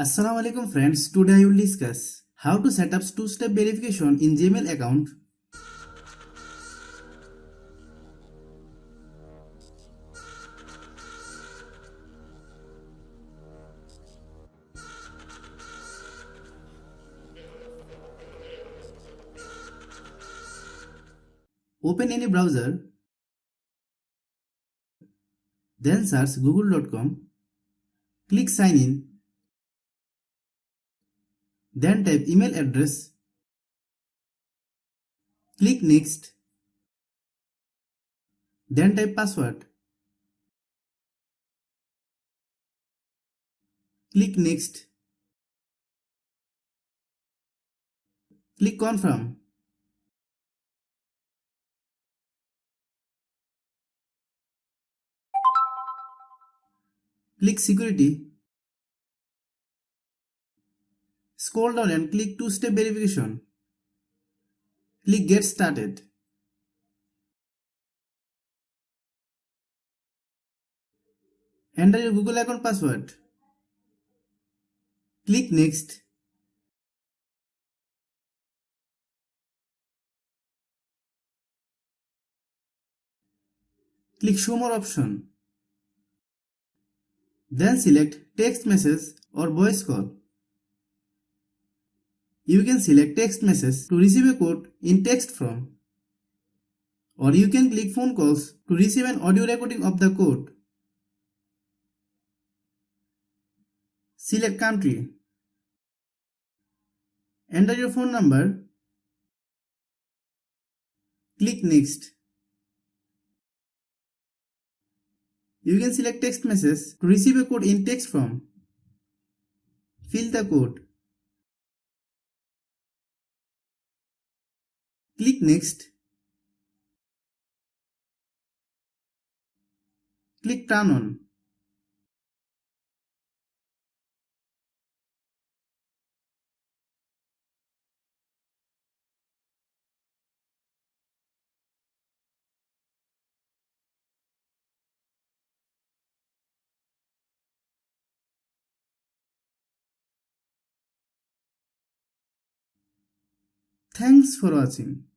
Assalamu alaikum friends, today I will discuss how to set up two-step verification in Gmail account. Open any browser, then search google.com, click sign in, then type email address, click next, then type password, click next, click confirm, click security, scroll down and click two-step verification, click get started. Enter your Google account password, click next, click show more option, then select text message or voice call. You can select text message to receive a code in text form, or you can click phone calls to receive an audio recording of the code. Select country, enter your phone number, click next. You can select text message to receive a code in text form. Fill the code. Click next. Click turn on. Thanks for watching.